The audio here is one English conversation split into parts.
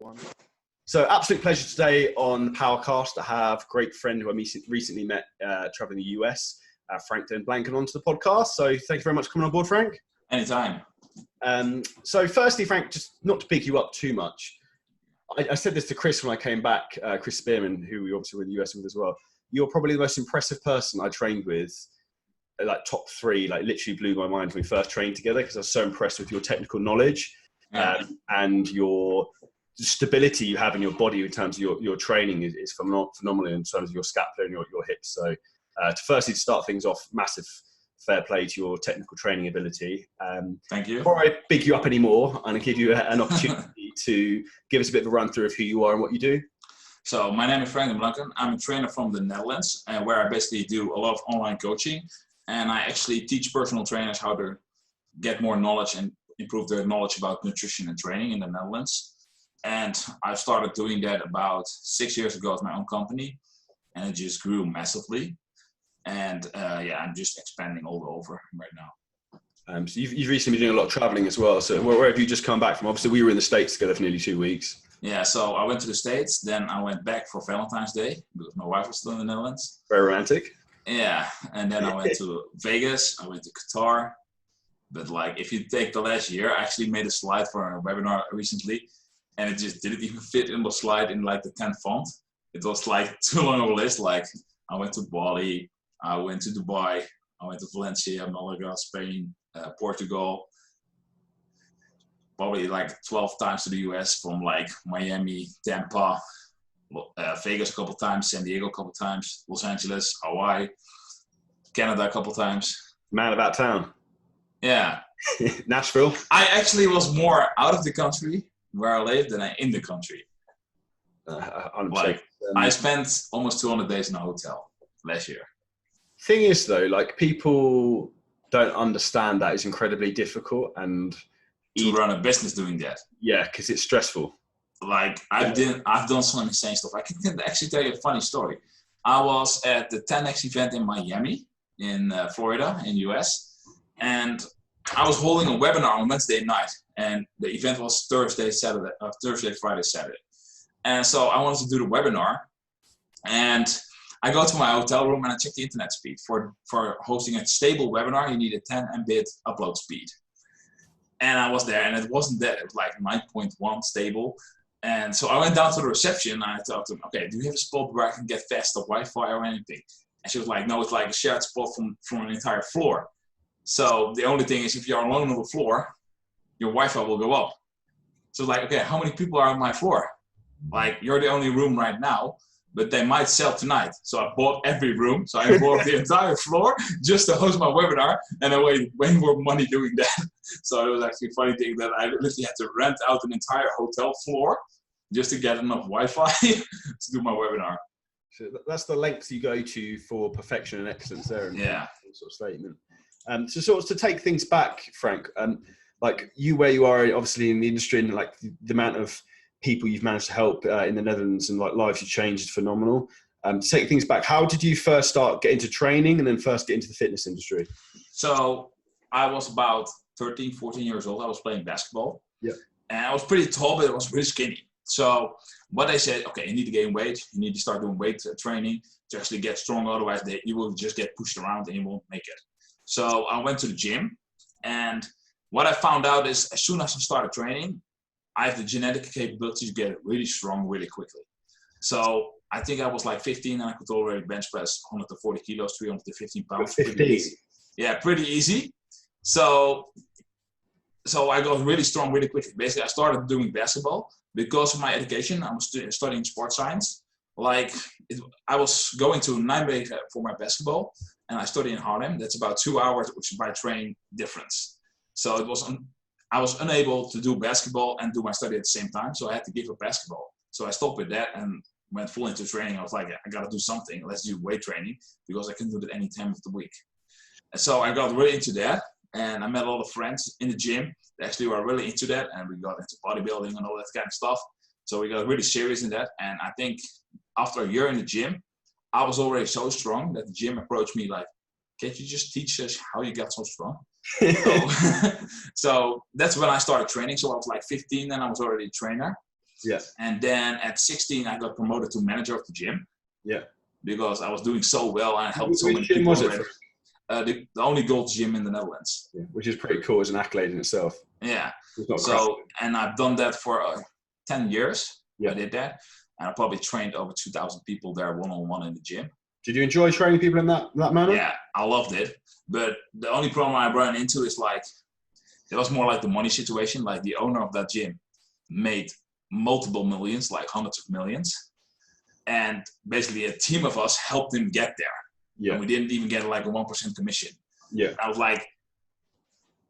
One. So absolute pleasure today on the Powercast to have a great friend who I recently met traveling the US, Frank Den Blanken, onto the podcast. So thank you very much for coming on board, Frank. Anytime. So firstly, Frank, just not to pick you up too much, I said this to Chris when I came back, Chris Spearman, who we obviously were in the US with as well. You're probably the most impressive person I trained with, like top three, like literally blew my mind when we first trained together because I was so impressed with your technical knowledge and your stability you have in your body in terms of your training is phenomenal in terms of your scapula and your hips. So to start things off, massive fair play to your technical training ability. Thank you. Before I big you up anymore, I'm going to give you an opportunity to give us a bit of a run through of who you are and what you do. So my name is Frank Den Blanken. I'm a trainer from the Netherlands, where I basically do a lot of online coaching. And I actually teach personal trainers how to get more knowledge and improve their knowledge about nutrition and training in the Netherlands. And I started doing that about 6 years ago with my own company, and it just grew massively. And I'm just expanding all over right now. So you've recently been doing a lot of traveling as well. So where have you just come back from? Obviously, we were in the States together for nearly 2 weeks. Yeah, so I went to the States, then I went back for Valentine's Day because my wife was still in the Netherlands. Very romantic. Yeah, and then I went to Vegas, I went to Qatar. But like, if you take the last year, I actually made a slide for a webinar recently, and it just didn't even fit in the slide in like the 10 font. It was like too long of a list. Like, I went to Bali, I went to Dubai, I went to Valencia, Malaga, Spain, Portugal. Probably like 12 times to the US, from like Miami, Tampa, Vegas a couple times, San Diego a couple times, Los Angeles, Hawaii, Canada a couple times. Man about town. Yeah. Nashville. I actually was more out of the country where I lived than in the country. I spent almost 200 days in a hotel last year. Thing is though, like, people don't understand that it's incredibly difficult and to run a business doing that. Yeah, because it's stressful. Like, I've done some insane stuff. I can actually tell you a funny story. I was at the 10X event in Miami, in Florida, in US, and I was holding a webinar on Wednesday night, and the event was Thursday, Friday, Saturday. And so I wanted to do the webinar, and I go to my hotel room and I check the internet speed. For hosting a stable webinar, you need a 10 Mbit upload speed. And I was there, and it wasn't that. It was like 9.1 stable. And so I went down to the reception, and I talked to them, okay, do you have a spot where I can get faster Wi-Fi or anything? And she was like, no, it's like a shared spot from an entire floor. So the only thing is, if you're alone on the floor, your Wi-Fi will go up. So like, okay, how many people are on my floor? Like, you're the only room right now, but they might sell tonight. So I bought every room. So I bought the entire floor just to host my webinar, and I made way more money doing that. So it was actually a funny thing that I literally had to rent out an entire hotel floor just to get enough Wi-Fi to do my webinar. So that's the lengths you go to for perfection and excellence there. Yeah. Sort of statement. So sort of to take things back, Frank, like you where you are obviously in the industry, and like the amount of people you've managed to help in the Netherlands and like lives you've changed is phenomenal. To take things back, how did you first start get into training and then first get into the fitness industry? So I was about 13, 14 years old. I was playing basketball. Yeah. And I was pretty tall, but I was really skinny. So what they said, okay, you need to gain weight. You need to start doing weight training to actually get strong. Otherwise, you will just get pushed around and you won't make it. So I went to the gym. And what I found out is, as soon as I started training, I have the genetic capability to get really strong really quickly. So I think I was like 15 and I could already bench press 140 kilos, 315 pounds. 15? Yeah, pretty easy. So I got really strong really quickly. Basically, I started doing basketball because of my education. I was studying sports science. I was going to Nijmegen for my basketball, and I studied in Haarlem. That's about 2 hours, which is by train difference. So I was unable to do basketball and do my study at the same time. So I had to give up basketball. So I stopped with that and went full into training. I was like, I got to do something. Let's do weight training, because I couldn't do it any time of the week. And so I got really into that. And I met a lot of friends in the gym that actually were really into that. And we got into bodybuilding and all that kind of stuff. So we got really serious in that. And I think after a year in the gym, I was already so strong that the gym approached me like, can't you just teach us how you got so strong? So that's when I started training. So I was like 15 and I was already a trainer. Yeah. And then at 16, I got promoted to manager of the gym. Yeah. Because I was doing so well and I helped so many gym people was already. The only Gold's Gym in the Netherlands. Yeah, which is pretty cool as an accolade in itself. Yeah. So, and I've done that for 10 years. Yeah. I did that. And I probably trained over 2,000 people there one-on-one in the gym. Did you enjoy training people in that manner? Yeah, I loved it. But the only problem I ran into is like, it was more like the money situation. Like the owner of that gym made multiple millions, like hundreds of millions. And basically a team of us helped him get there. Yeah. And we didn't even get like a 1% commission. Yeah. I was like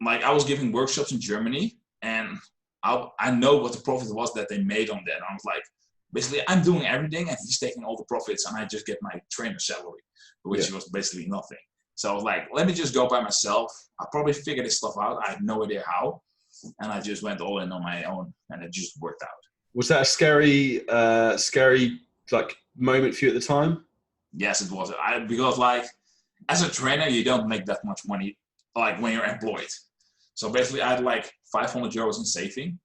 I was giving workshops in Germany and I know what the profit was that they made on that. And I was like, basically I'm doing everything and he's taking all the profits and I just get my trainer salary, which was basically nothing. So I was like, let me just go by myself. I'll probably figure this stuff out. I had no idea how. And I just went all in on my own and it just worked out. Was that a scary like moment for you at the time? Yes, it was. Because like as a trainer, you don't make that much money like when you're employed. So basically I had like 500 euros in saving.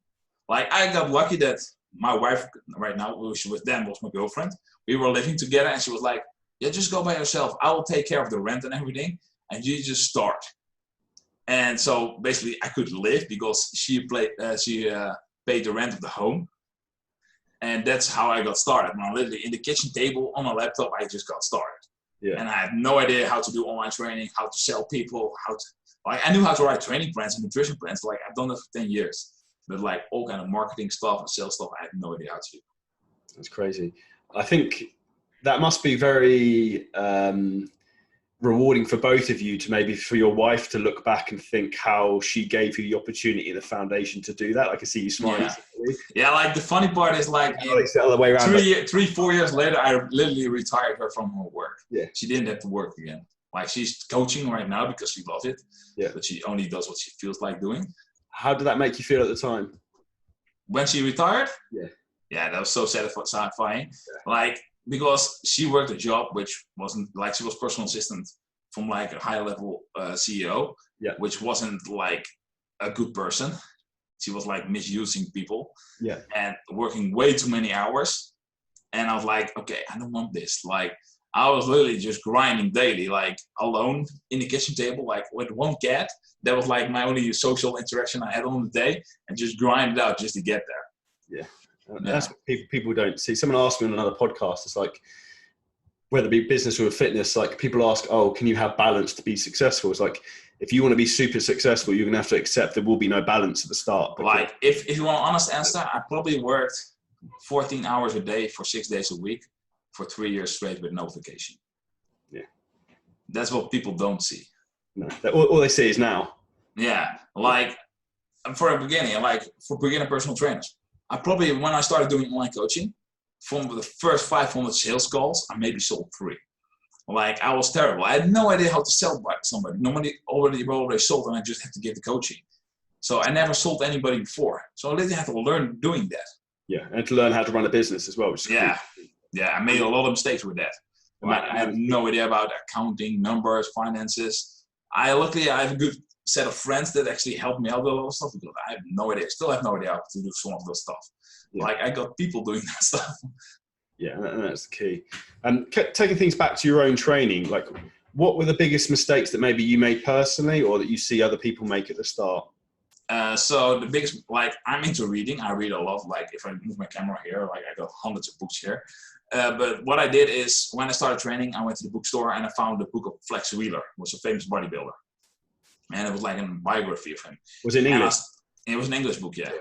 Like I got lucky that my wife right now, was my girlfriend. We were living together and she was like, yeah, just go by yourself. I will take care of the rent and everything. And you just start. And so basically I could live because she paid the rent of the home. And that's how I got started. When I literally in the kitchen table on a laptop, I just got started. Yeah. And I had no idea how to do online training, how to sell people, I knew how to write training plans and nutrition plans. Like I've done that for 10 years. But like all kind of marketing stuff and sales stuff, I had no idea how to do. That's crazy. I think that must be very rewarding for both of you to maybe for your wife to look back and think how she gave you the opportunity and the foundation to do that. I can see you smiling. Yeah, like the funny part is like it's the other way around. 4 years later, I literally retired her from her work. Yeah. She didn't have to work again. Like she's coaching right now because she loves it. Yeah. But she only does what she feels like doing. How did that make you feel at the time? When she retired? Yeah. Yeah, that was so satisfying. Yeah. Like, because she worked a job which wasn't like she was personal assistant from like a high level CEO, which wasn't like a good person. She was like misusing people and working way too many hours. And I was like, okay, I don't want this. Like I was literally just grinding daily, like alone in the kitchen table, like with one cat. That was like my only social interaction I had on the day and just grind it out just to get there. Yeah. That's what people don't see. Someone asked me on another podcast, it's like, whether it be business or fitness, like people ask, oh, can you have balance to be successful? It's like, if you want to be super successful, you're going to have to accept there will be no balance at the start. Like, if you want an honest answer, I probably worked 14 hours a day for 6 days a week for 3 years straight with no vacation. Yeah. That's what people don't see. No, all they see is now. Yeah. Like, for a beginning, like for beginner personal trainers, when I started doing online coaching, from the first 500 sales calls, I maybe sold 3. Like I was terrible. I had no idea how to sell by somebody. Nobody already sold and I just had to give the coaching. So I never sold anybody before. So I literally had to learn doing that. Yeah, and to learn how to run a business as well. Which is cool. Yeah, I made a lot of mistakes with that. I had no idea about accounting, numbers, finances. Luckily I have a good set of friends that actually helped me out with a lot of stuff because I have no idea. Still have no idea how to do some of those stuff. Yeah. Like I got people doing that stuff. Yeah, that's the key. And taking things back to your own training, like what were the biggest mistakes that maybe you made personally or that you see other people make at the start? So the biggest, like I'm into reading. I read a lot. Like if I move my camera here, like I got hundreds of books here. But what I did is when I started training, I went to the bookstore and I found the book of Flex Wheeler, who was a famous bodybuilder. And it was like a biography of him. Was it in English? It was an English book, yeah.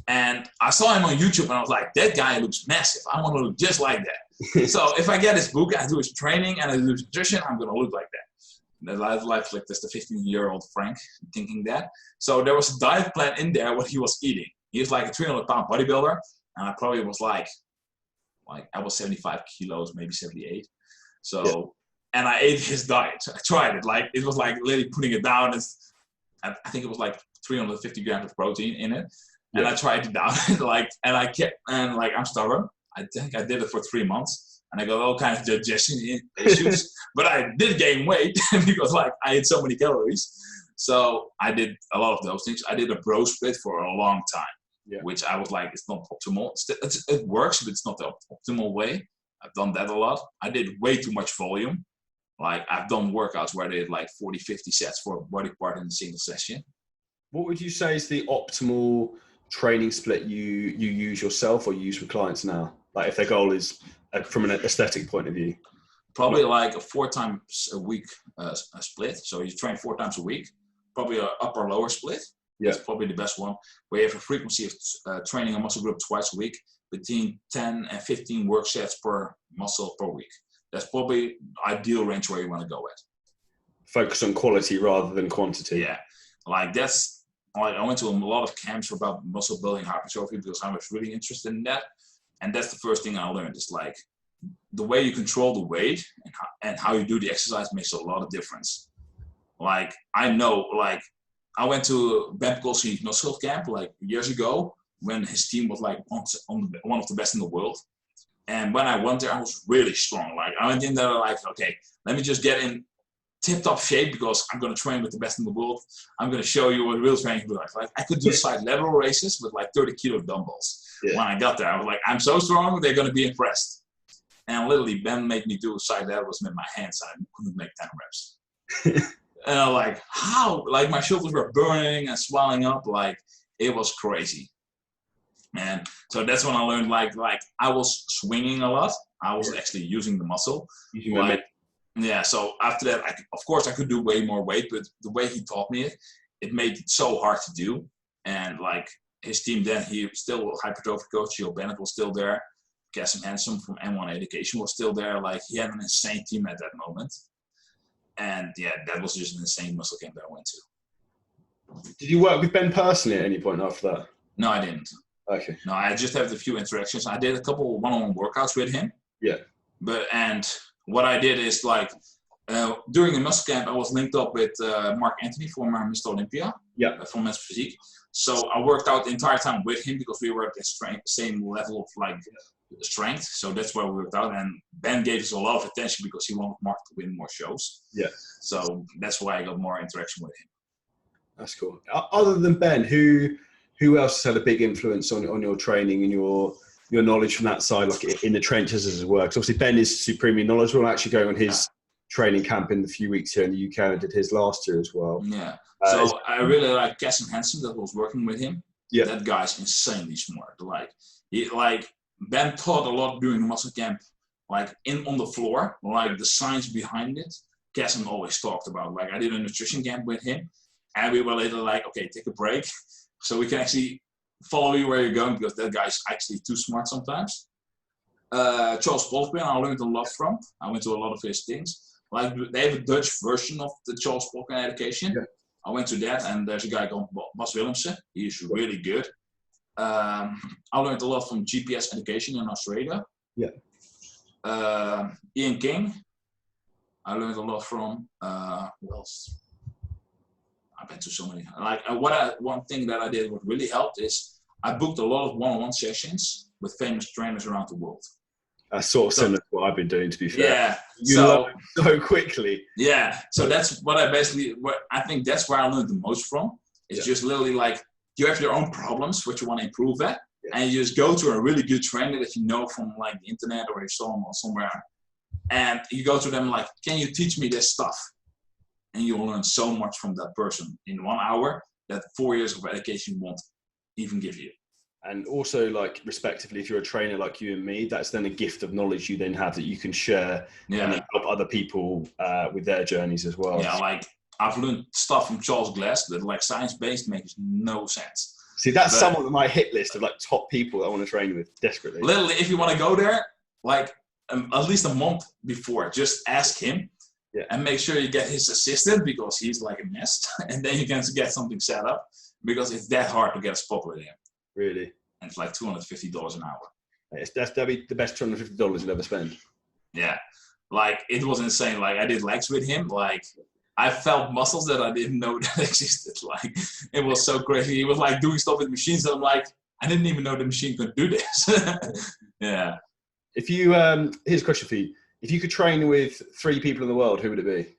And I saw him on YouTube and I was like, that guy looks massive. I want to look just like that. So if I get this book, I do his training and I do his nutrition, I'm going to look like that. The life like this, the 15-year-old Frank thinking that. So there was a diet plan in there, what he was eating. He was like a 300-pound bodybuilder. And I probably was like I was 75 kilos, maybe 78. So, and I ate his diet. I tried it. Like, it was like literally putting it down. I think it was like 350 grams of protein in it. And I tried it down, I'm stubborn. I think I did it for 3 months, and I got all kinds of digestion issues. But I did gain weight because like I ate so many calories. So I did a lot of those things. I did a bro split for a long time. which I was like, it's not optimal. It works, but it's not the optimal way. I've done that a lot. I did way too much volume. Like I've done workouts where I did like 40, 50 sets for a body part in a single session. What would you say is the optimal training split you use yourself or use with clients now? Like if their goal is from an aesthetic point of view? Probably like a 4 times a week split. So you train 4 times a week, probably an upper lower split. Yeah. That's probably the best one. Where you have a frequency of training a muscle group twice a week, between 10 and 15 work sets per muscle per week. That's probably ideal range where you want to go at. Focus on quality rather than quantity. Yeah, like that's like I went to a lot of camps about muscle building, hypertrophy, because I was really interested in that. And that's the first thing I learned is like the way you control the weight and how you do the exercise makes a lot of difference. Like I know, like I went to Ben Colsey's muscle camp like years ago when his team was like one of the best in the world. And when I went there, I was really strong. Like I went in there like, okay, let me just get in tip-top shape because I'm going to train with the best in the world. I'm going to show you what real training is like. Like I could do side lateral races with like 30 kilo dumbbells. Yeah. When I got there, I was like, I'm so strong, they're going to be impressed. And literally, Ben made me do side laterals with my hands. I couldn't make 10 reps. And I'm like, how? Like my shoulders were burning and swelling up. Like it was crazy. And so that's when I learned like I was swinging a lot. I was actually using the muscle. Yeah, so after that, of course I could do way more weight, but the way he taught me it made it so hard to do. And like his team then, he still hypertrophy coach, Joe Bennett was still there. Cassim Hansen from M1 Education was still there. Like he had an insane team at that moment. And yeah, that was just an insane muscle camp that I went to. Did you work with Ben personally at any point after that? No, I didn't. Okay. No, I just had a few interactions. I did a couple one-on-one workouts with him. Yeah. And what I did is like during the muscle camp, I was linked up with Mark Anthony, former Mr. Olympia. Yeah. From Men's Physique. So I worked out the entire time with him because we were at the same level of like strength. So that's where we worked out. And Ben gave us a lot of attention because he wanted Mark to win more shows. Yeah. So that's why I got more interaction with him. That's cool. Other than Ben, who else has had a big influence on your training and your knowledge from that side, like in the trenches as it works? Obviously, Ben is supremely knowledgeable. Actually, going on his training camp in the few weeks here in the UK, and did his last year as well. Yeah. So I really like Cassim Hansen that was working with him. Yeah. That guy's insanely smart. Like Ben taught a lot during the muscle camp, like on the floor, like the science behind it. Cassim always talked about. Like I did a nutrition camp with him, and we were later like, okay, take a break, so we can actually follow you where you're going because that guy's actually too smart sometimes. Charles Polkman, I learned a lot from. I went to a lot of his things. Like they have a Dutch version of the Charles Polkman education. Yeah. I went to that, and there's a guy called Bas Willemsen. He's really good. I learned a lot from GPS education in Australia. Yeah. Ian King. I learned a lot from. Who else? I've been to so many. Like one thing that I did what really helped is I booked a lot of one-on-one sessions with famous trainers around the world. That's sort of similar to what I've been doing, to be fair. Yeah. You learn so quickly. Yeah. So that's what I think that's where I learned the most from. It's just literally like you have your own problems, what you want to improve at, and you just go to a really good trainer that you know from like the internet or you saw them somewhere, and you go to them like, can you teach me this stuff? And you'll learn so much from that person in 1 hour that 4 years of education won't even give you. And also, like, respectively, if you're a trainer like you and me, that's then a gift of knowledge you then have that you can share and then help other people with their journeys as well. Yeah, like, I've learned stuff from Charles Glass that, like, science-based makes no sense. See, that's someone on my hit list of, like, top people that I want to train with desperately. Literally, if you want to go there, like, at least a month before, just ask him. Yeah. And make sure you get his assistant because he's like a mess. And then you can get something set up because it's that hard to get a spot with him. Really? And it's like $250 an hour. That'd be the best $250 you'll ever spend. Yeah. Like, it was insane. Like, I did legs with him. Like, I felt muscles that I didn't know that existed. Like, it was so crazy. He was like doing stuff with machines. And I'm like, I didn't even know the machine could do this. Yeah. If you, here's a question for you. If you could train with 3 people in the world, who would it be?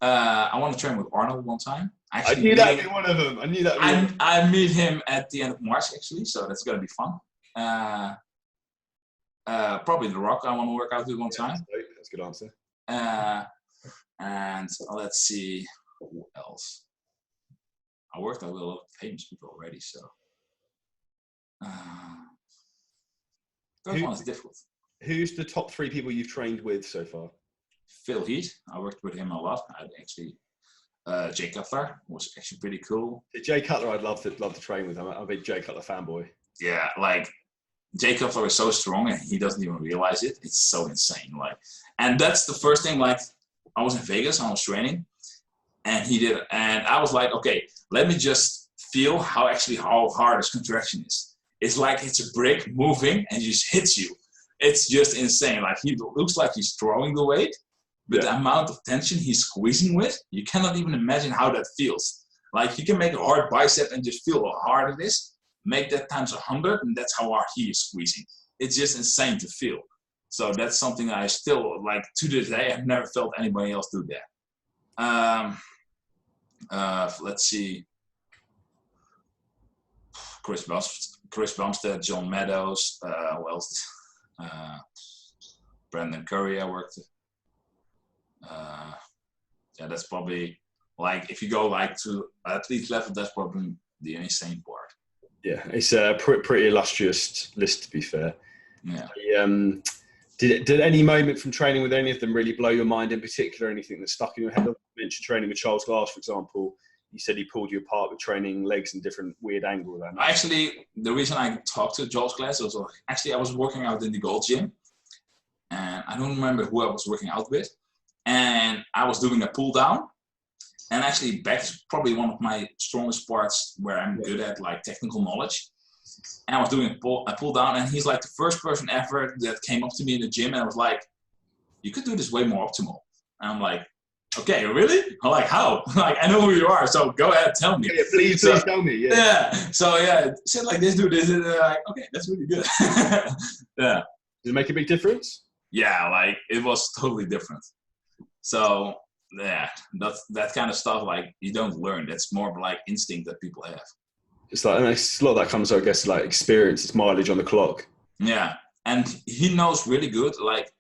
I want to train with Arnold one time. I knew that would be one of them. I knew that would be I meet him at the end of March, actually, so that's going to be fun. Probably The Rock I want to work out with one time. That's a good answer. And let's see, who else? I worked out with a lot of famous people already, so. Third one is difficult. Who's the top 3 people you've trained with so far? Phil Heath, I worked with him a lot. I actually, Jay Cutler was actually pretty cool. Jay Cutler, I'd love to train with. I'm a big Jay Cutler fanboy. Yeah, like Jay Cutler is so strong and he doesn't even realize it. It's so insane. Like, and that's the first thing. Like, I was in Vegas, I was training, and he did, and I was like, okay, let me just feel how hard his contraction is. It's like it's a brick moving and just hits you. It's just insane. Like, he looks like he's throwing the weight, but the amount of tension he's squeezing with, you cannot even imagine how that feels. Like, you can make a hard bicep and just feel how hard it is. Make that times 100, and that's how hard he is squeezing. It's just insane to feel. So that's something I still, like, to this day, I've never felt anybody else do that. Let's see. Chris Bumstead, John Meadows, who else? Brandon Curry I worked with. Yeah, that's probably, like, if you go like to athlete level, that's probably the insane part. Yeah, it's a pretty illustrious list, to be fair. Yeah. Did any moment from training with any of them really blow your mind in particular? Anything that stuck in your head? You mentioned training with Charles Glass, for example. You said he pulled you apart with training legs in different weird angles. Actually, the reason I talked to Charles Glass was actually I was working out in the Gold Gym, and I don't remember who I was working out with, and I was doing a pull down. And actually, back is probably one of my strongest parts where I'm good at, like, technical knowledge. And I was doing a pull down, and he's like the first person ever that came up to me in the gym and I was like, you could do this way more optimal. And I'm like, okay, really? I'm like, how? Like, I know who you are, so go ahead, tell me. Yeah, please tell me. Yeah. So yeah, shit like this, do this, and they're like, okay, that's really good. Yeah. Did it make a big difference? Yeah, like, it was totally different. So yeah, that kind of stuff, like, you don't learn. That's more of like instinct that people have. It's like, and it's a lot of that comes, I guess, like experience. It's mileage on the clock. Yeah, and he knows really good. Like,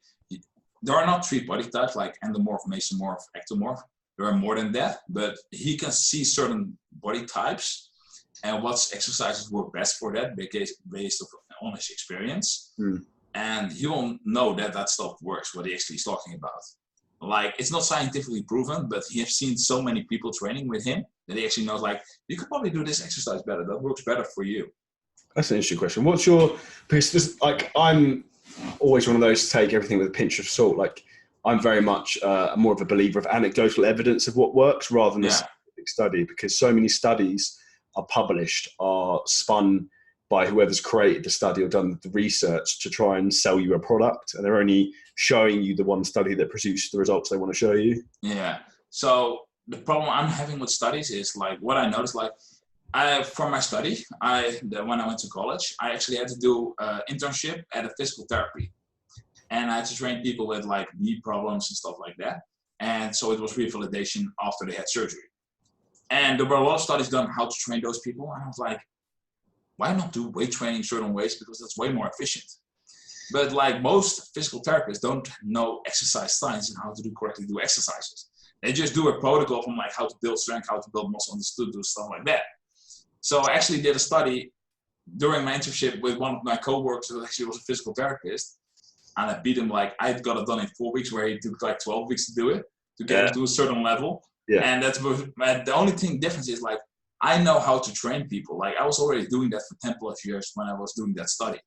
there are not 3 body types, like endomorph, mesomorph, ectomorph. There are more than that, but he can see certain body types and what exercises work best for that based on his experience. And he will know that stuff works, what he actually is talking about. Like, it's not scientifically proven, but he has seen so many people training with him that he actually knows, like, you could probably do this exercise better. That works better for you. That's an interesting question. Because this, like, I'm always one of those to take everything with a pinch of salt. Like, I'm very much more of a believer of anecdotal evidence of what works rather than a specific study, because so many studies are published, are spun by whoever's created the study or done the research to try and sell you a product, and they're only showing you the one study that produced the results they want to show you. Yeah. So the problem I'm having with studies is, like, what I noticed, like, for my study, when I went to college, I actually had to do an internship at a physical therapy, and I had to train people with, like, knee problems and stuff like that. And so it was rehabilitation after they had surgery. And there were a lot of studies done how to train those people, and I was like, why not do weight training certain ways? Because that's way more efficient. But, like, most physical therapists don't know exercise science and how to correctly do exercises. They just do a protocol from, like, how to build strength, how to build muscle, and to do stuff like that. So I actually did a study during my internship with one of my coworkers who actually was a physical therapist. And I beat him, like, I got it done in 4 weeks, where he took like 12 weeks to do it, to get it to a certain level. Yeah. And that's the only difference is, like, I know how to train people. Like, I was already doing that for 10 plus years when I was doing that study.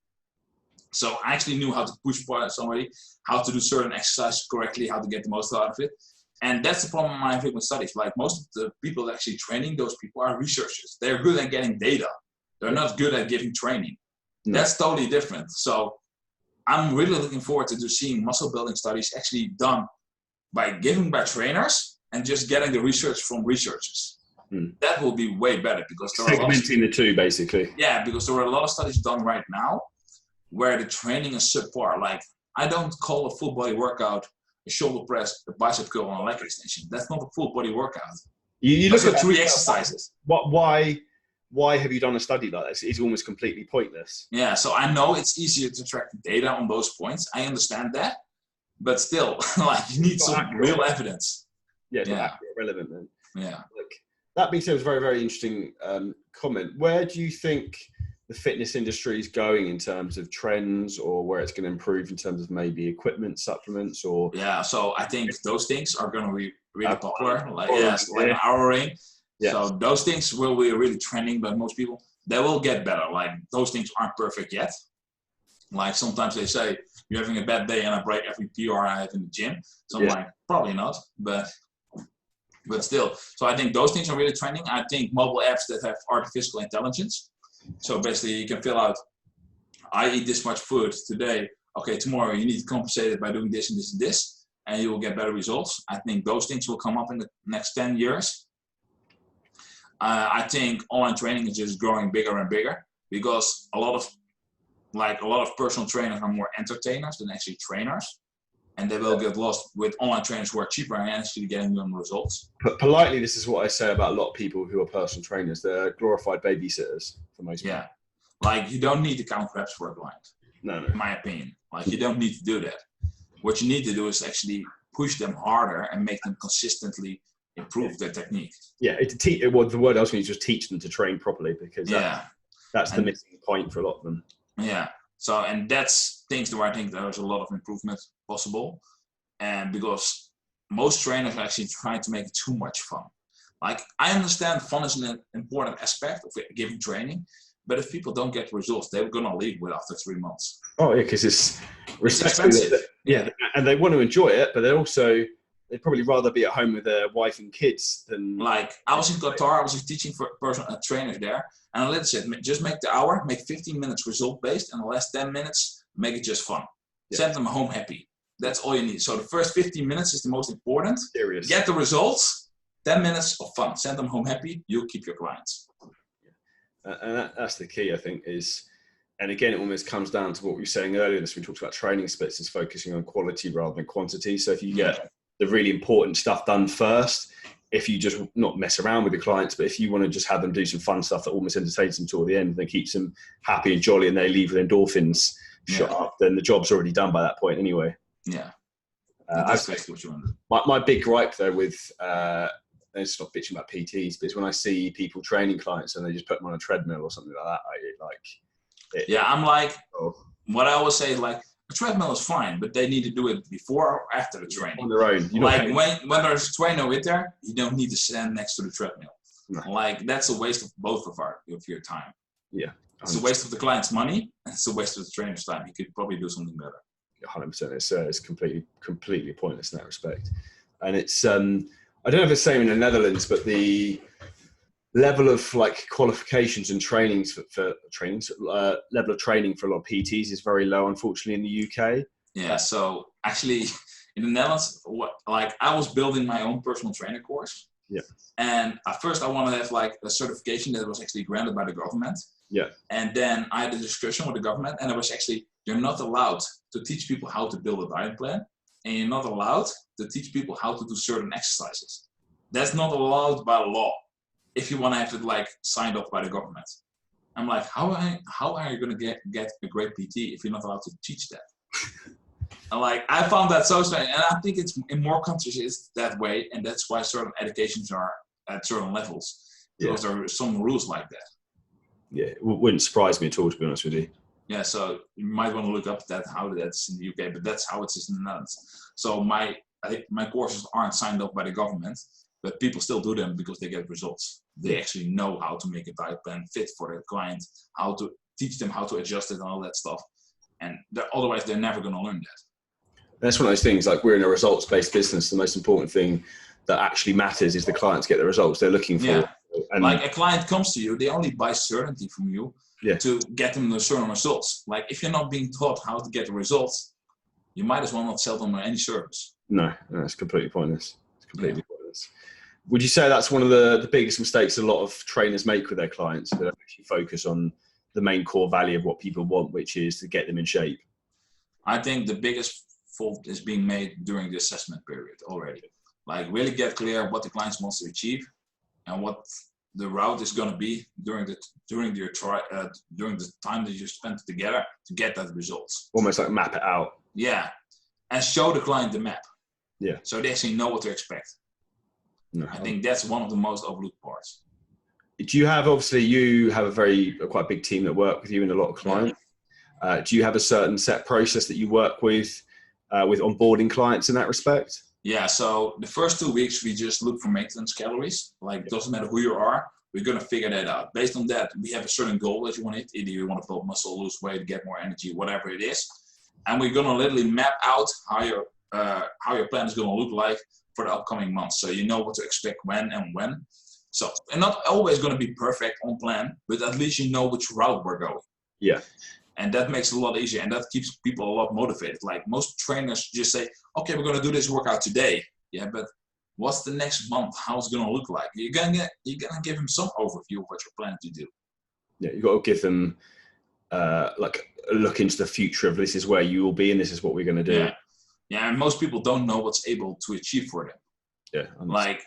So I actually knew how to push somebody, how to do certain exercises correctly, how to get the most out of it. And that's the problem I'm having with studies. Like, most of the people actually training those people are researchers. They're good at getting data. They're not good at giving training. No. That's totally different. So I'm really looking forward to seeing muscle building studies actually done by trainers and just getting the research from researchers. That will be way better, because there are segmenting the two, basically. Yeah, because there are a lot of studies done right now where the training is subpar. Like, I don't call a full body workout a shoulder press, a bicep curl, and a leg extension. That's not a full body workout. You Those look are at 3 exercises. Why have you done a study like this? It's almost completely pointless. Yeah, so I know it's easier to track data on those points. I understand that, but still, like you need some real evidence. Yeah, it's not accurate, relevant then. Yeah. Like, that being said, it was a very, very interesting comment. Where do you think the fitness industry is going in terms of trends, or where it's going to improve in terms of maybe equipment, supplements, or? Yeah, so I think those things are going to be really popular, like like an yeah. hour ring. Yes. So those things will be really trending by most people. They will get better. Like those things aren't perfect yet. Like sometimes they say you're having a bad day and I break every PR I have in the gym. So I'm like, probably not, but still. So I think those things are really trending. I think mobile apps that have artificial intelligence. So basically you can fill out, I eat this much food today. Okay, tomorrow you need to compensate it by doing this and this and this, and you will get better results. I think those things will come up in the next 10 years. I think online training is just growing bigger and bigger because a lot of personal trainers are more entertainers than actually trainers, and they will get lost with online trainers who are cheaper and actually getting them results. But politely, this is what I say about a lot of people who are personal trainers. They're glorified babysitters for most people. Yeah, like you don't need to count reps for a client. No. In my opinion, like you don't need to do that. What you need to do is actually push them harder and make them consistently improve their technique. Yeah, the word I was going to use was teach them to train properly, because that's the missing point for a lot of them. Yeah. So, and that's things where I think there's a lot of improvement possible. And because most trainers are actually trying to make it too much fun. Like, I understand fun is an important aspect of giving training, but if people don't get results, they're going to leave after 3 months. Oh, yeah, because it's expensive. Yeah, and they want to enjoy it, but they'd probably rather be at home with their wife and kids than. Like, I was in Qatar, I was teaching for personal trainers there, and I said, just make the hour, make 15 minutes result based, and the last 10 minutes, make it just fun. Yeah. Send them home happy. That's all you need. So the first 15 minutes is the most important. Serious. Get the results, 10 minutes of fun. Send them home happy, you'll keep your clients. And that's the key, I think, and again, it almost comes down to what we were saying earlier, this we talked about training splits, is focusing on quality rather than quantity. So if you get the really important stuff done first, if you just not mess around with the clients, but if you want to just have them do some fun stuff that almost entertains them till the end and keeps them happy and jolly and they leave with endorphins shot up, then the job's already done by that point anyway. Yeah. That's basically what you want to do. My big gripe though with, let's not bitching about PTs, but it's when I see people training clients and they just put them on a treadmill or something like that. I'm like, what I always say is like, a treadmill is fine, but they need to do it before or after the training. On their own. Like when there's a trainer with there, you don't need to stand next to the treadmill. No. Like that's a waste of both of your time. Yeah. 100%. It's a waste of the client's money, and it's a waste of the trainer's time. You could probably do something better. 100%. It's completely pointless in that respect. And it's, I don't know if it's the same in the Netherlands, but the level of like qualifications and trainings level of training for a lot of PTs is very low, unfortunately, in the UK. Yeah, so actually in the Netherlands, I was building my own personal trainer course. Yeah. And at first I wanted to have like a certification that was actually granted by the government. Yeah. And then I had a discussion with the government, and it was actually, you're not allowed to teach people how to build a diet plan, and you're not allowed to teach people how to do certain exercises. That's not allowed by law. If you want to have it like signed off by the government. I'm like, how are you going to get a great PT if you're not allowed to teach that? And like, I found that so strange. And I think it's in more countries it's that way. And that's why certain educations are at certain levels. Because there are some rules like that. Yeah, it wouldn't surprise me at all, to be honest with you. Yeah, so you might want to look up how that's in the UK, but that's how it is in the Netherlands. So I think my courses aren't signed off by the government, but people still do them because they get results. They actually know how to make a diet plan fit for their client, how to teach them how to adjust it and all that stuff. And otherwise, they're never going to learn that. That's one of those things, like we're in a results-based business. The most important thing that actually matters is the clients get the results they're looking for. Yeah. And like a client comes to you, they only buy certainty from you to get them the certain results. Like if you're not being taught how to get the results, you might as well not sell them any service. No, it's completely pointless. It's completely pointless. Would you say that's one of the biggest mistakes a lot of trainers make with their clients? They don't actually focus on the main core value of what people want, which is to get them in shape. I think the biggest fault is being made during the assessment period already. Like really get clear what the client wants to achieve and what the route is going to be during the time that you spend together to get that results. Almost like map it out. Yeah, and show the client the map. Yeah. So they actually know what to expect. No. I think that's one of the most overlooked parts. Do you have, obviously you have quite big team that work with you and a lot of clients. Yeah. Do you have a certain set process that you work with onboarding clients in that respect? Yeah, so the first 2 weeks, we just look for maintenance calories. Like, it doesn't matter who you are, we're going to figure that out. Based on that, we have a certain goal that you want to hit. Either you want to build muscle, lose weight, get more energy, whatever it is. And we're going to literally map out how your plan is going to look like for the upcoming months. So you know what to expect when. So, and not always going to be perfect on plan, but at least you know which route we're going. Yeah. And that makes it a lot easier, and that keeps people a lot motivated. Like, most trainers just say, okay, we're going to do this workout today. Yeah, but what's the next month? How's it going to look like? You're going to give them some overview of what you're planning to do. Yeah, you've got to give them like a look into the future of this is where you will be and this is what we're going to do. Yeah, and most people don't know what's able to achieve for them. Yeah. Like,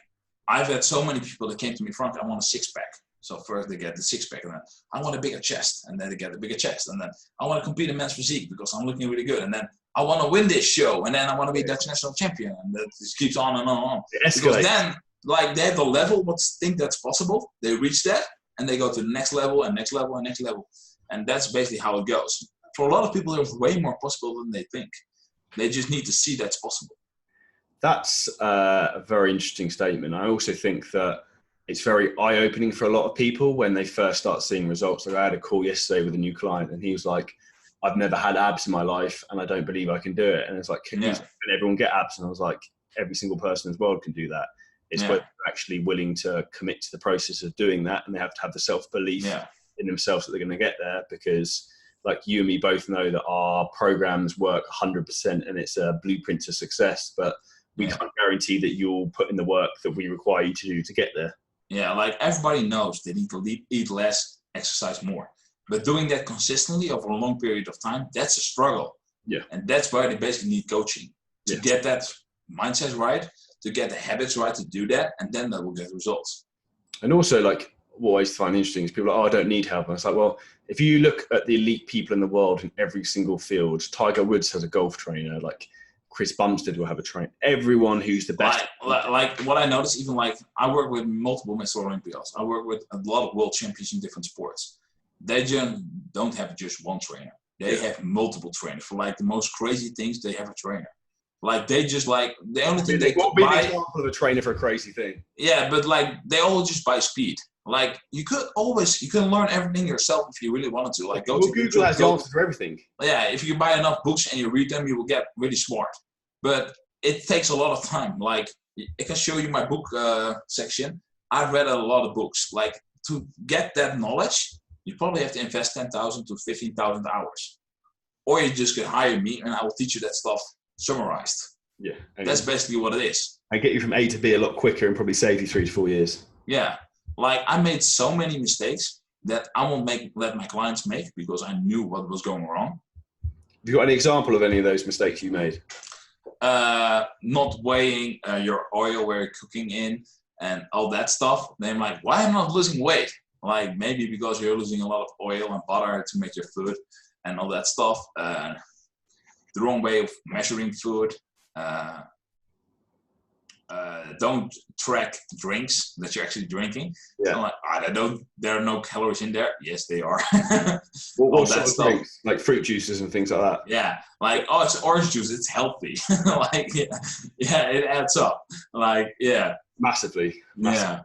I've had so many people that came to me, Frank, I want a six-pack. So first they get the six-pack, and then I want a bigger chest, and then they get a bigger chest, and then I want to compete in men's physique because I'm looking really good, and then I want to win this show, and then I want to be Dutch national champion, and that just keeps on and on and on. Because then, like, they have the level, think that's possible, they reach that, and they go to the next level, and next level, and next level, and that's basically how it goes. For a lot of people, there's way more possible than they think. They just need to see that's possible. That's a very interesting statement. I also think that it's very eye-opening for a lot of people when they first start seeing results. Like, I had a call yesterday with a new client, and he was like, I've never had abs in my life, and I don't believe I can do it. And it's like, can everyone get abs? And I was like, every single person in the world can do that. It's whether they're actually willing to commit to the process of doing that, and they have to have the self-belief in themselves that they're going to get there. Because like you and me both know that our programs work 100% and it's a blueprint to success, but we can't guarantee that you'll put in the work that we require you to do to get there. Yeah, like, everybody knows they need to eat less, exercise more. But doing that consistently over a long period of time, that's a struggle. Yeah. And that's why they basically need coaching to get that mindset right, to get the habits right to do that, and then they will get results. And also, like, what I always find interesting is people are like, oh, I don't need help. And it's like, well, if you look at the elite people in the world in every single field, Tiger Woods has a golf trainer, like Chris Bumstead will have a trainer. Everyone who's the best. Like what I noticed, even like I work with multiple Mr. Olympians. I work with a lot of world champions in different sports. They just don't have just one trainer. They have multiple trainers. For like the most crazy things, they have a trainer. Like, they just like, the only thing they what would be an example of a trainer for a crazy thing? Yeah, but like, they all just buy speed. Like, you can learn everything yourself if you really wanted to. Like, Google has the answer for everything. Yeah, if you buy enough books and you read them, you will get really smart. But it takes a lot of time. Like, I can show you my book section. I've read a lot of books. Like, to get that knowledge, you probably have to invest 10,000 to 15,000 hours. Or you just can hire me and I will teach you that stuff summarized. Yeah. That's basically what it is. I get you from A to B a lot quicker and probably save you 3 to 4 years. Yeah. Like, I made so many mistakes that I won't let my clients make because I knew what was going wrong. Have you got any example of any of those mistakes you made? Not weighing your oil where you're cooking in and all that stuff. Then I'm like, why am I not losing weight? Like, maybe because you're losing a lot of oil and butter to make your food and all that stuff. The wrong way of measuring food. Don't track drinks that you're actually drinking. Yeah. So I'm like, there are no calories in there. Yes, they are. What sort of drinks? Like fruit juices and things like that? Yeah. Like, oh, it's orange juice. It's healthy. Like, yeah, it adds up. Like, yeah. Massively. Yeah.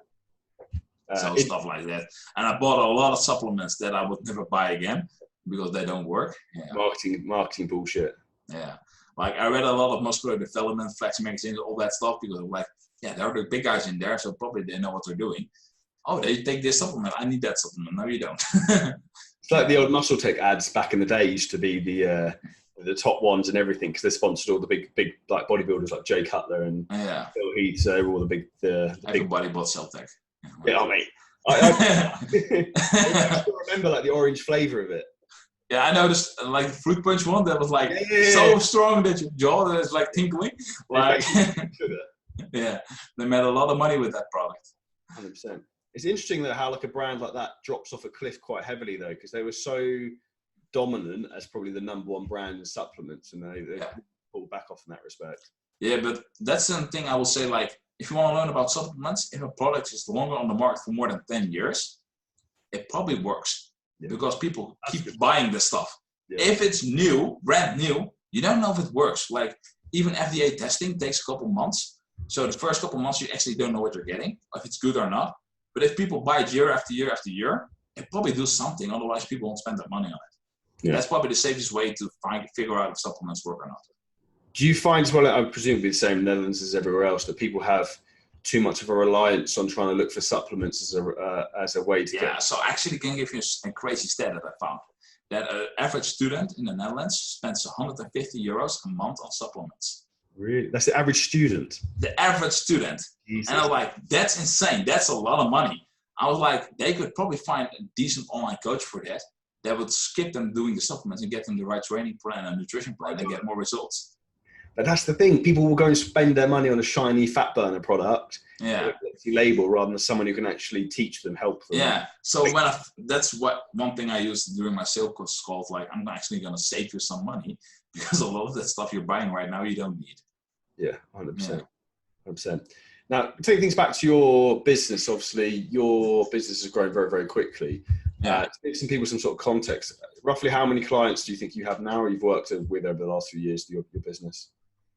So stuff like that. And I bought a lot of supplements that I would never buy again because they don't work. Yeah. Marketing bullshit. Yeah. Like, I read a lot of muscular development, flex magazines, all that stuff, because I'm like, yeah, there are the big guys in there, so probably they know what they're doing. Oh, they take this supplement. I need that supplement. No, you don't. It's like the old Muscle Tech ads back in the day used to be the top ones and everything, because they sponsored all the big like bodybuilders like Jay Cutler and Phil Heath. So all the big everybody bought Celtec. Yeah, I mean, I still remember like the orange flavor of it. Yeah, I noticed like the fruit punch one that was like so strong that your jaw is like tinkling. Like, yeah, they made a lot of money with that product. 100%. It's interesting though how like a brand like that drops off a cliff quite heavily though, because they were so dominant as probably the number one brand in supplements, and they pulled back off in that respect. Yeah, but that's the thing I will say, like, if you want to learn about supplements, if a product is longer on the market for more than 10 years, it probably works because people keep buying this stuff. Yeah. If it's new, brand new, you don't know if it works. Like, even FDA testing takes a couple months. So the first couple months, you actually don't know what you're getting, if it's good or not. But if people buy it year after year after year, it probably do something. Otherwise, people won't spend that money on it. Yeah. That's probably the safest way to figure out if supplements work or not. Do you find as well, I presume the same in the Netherlands as everywhere else, that people have too much of a reliance on trying to look for supplements as a way to get... Yeah, so I actually can give you a crazy stat that I found. That an average student in the Netherlands spends €150 a month on supplements. Really? That's the average student? The average student. Jesus. And I was like, that's insane. That's a lot of money. I was like, they could probably find a decent online coach for that would skip them doing the supplements and get them the right training plan and nutrition plan and get more results. But that's the thing. People will go and spend their money on a shiny fat burner product, label, rather than someone who can actually teach them, help them. Yeah. So that's one thing I used during my sales course is called, like, I'm actually going to save you some money because a lot of that stuff you're buying right now you don't need. Yeah, 100%. 100%. Now, taking things back to your business, obviously your business has grown very, very quickly. To give some people some sort of context, roughly how many clients do you think you have now or you've worked with over the last few years, your business?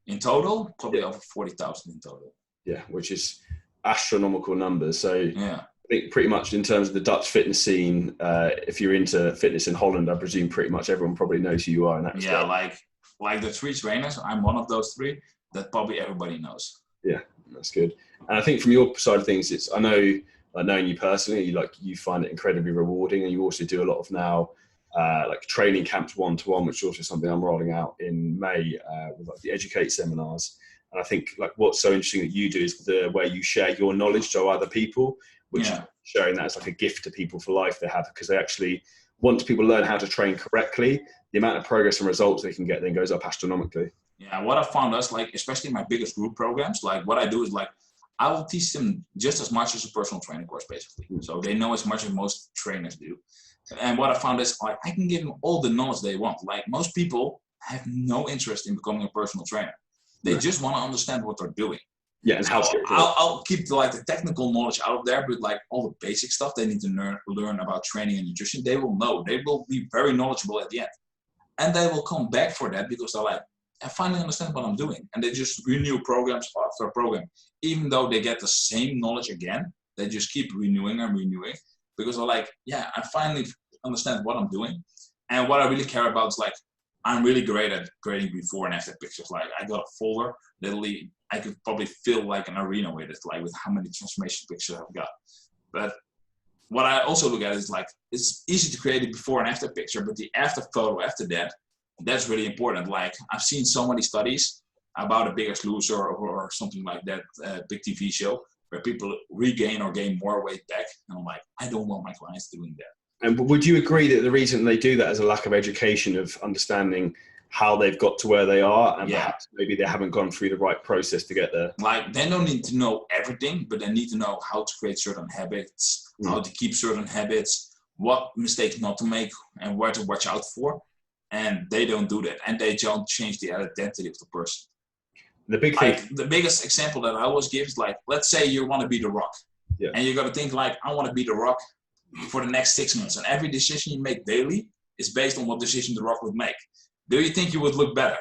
In total, probably over 40,000 in total. Yeah, which is astronomical numbers. So I think pretty much in terms of the Dutch fitness scene, if you're into fitness in Holland, I presume pretty much everyone probably knows who you are in that respect. Yeah, like the 3 trainers, I'm one of those 3 that probably everybody knows. Yeah, that's good. And I think from your side of things, I know, knowing you personally, you find it incredibly rewarding, and you also do a lot of now like training camps 1-to-1, which is also something I'm rolling out in May with like the Educate seminars. And I think like what's so interesting that you do is the way you share your knowledge to other people, which showing that as like a gift to people for life they have, because they actually, once people learn how to train correctly, the amount of progress and results they can get then goes up astronomically. Yeah, what I found is, like, especially my biggest group programs, like what I do is, like, I will teach them just as much as a personal training course, basically. So they know as much as most trainers do. And what I found is, like, I can give them all the knowledge they want. Like, most people have no interest in becoming a personal trainer. They just want to understand what they're doing. Yeah, and how I'll keep the technical knowledge out of there, but like all the basic stuff they need to learn about training and nutrition, they will know. They will be very knowledgeable at the end. And they will come back for that because they're like, I finally understand what I'm doing. And they just renew programs after program. Even though they get the same knowledge again, they just keep renewing and renewing because they're like, yeah, I finally understand what I'm doing. And what I really care about is, like, I'm really great at creating before and after pictures. Like, I got a folder, literally, I could probably fill like an arena with it, like with how many transformation pictures I've got. But what I also look at is, like, it's easy to create a before and after picture, but the after photo after that, that's really important. Like, I've seen so many studies about a Biggest Loser or something like that, big TV show, where people regain or gain more weight back. And I'm like, I don't want my clients doing that. And would you agree that the reason they do that is a lack of education of understanding how they've got to where they are, and perhaps maybe they haven't gone through the right process to get there? Like, they don't need to know everything, but they need to know how to create certain habits, how to keep certain habits, what mistakes not to make, and where to watch out for. And they don't do that, and they don't change the identity of the person. The big thing, like, the biggest example that I always give is, like, let's say you want to be The Rock, and you got to think, like, I want to be The Rock for the next 6 months, and every decision you make daily is based on what decision The Rock would make. Do you think you would look better?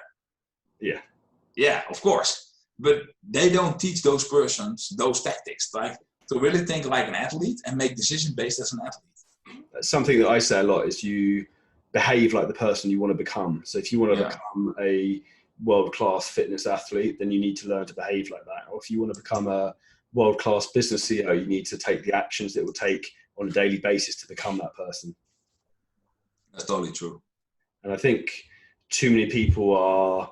Yeah, of course. But they don't teach those persons those tactics, like, to really think like an athlete and make decisions based as an athlete. Something that I say a lot is you behave like the person you want to become. So if you want to become a world-class fitness athlete, then you need to learn to behave like that. Or if you want to become a world-class business CEO, you need to take the actions that it will take on a daily basis to become that person. That's totally true. And I think too many people are,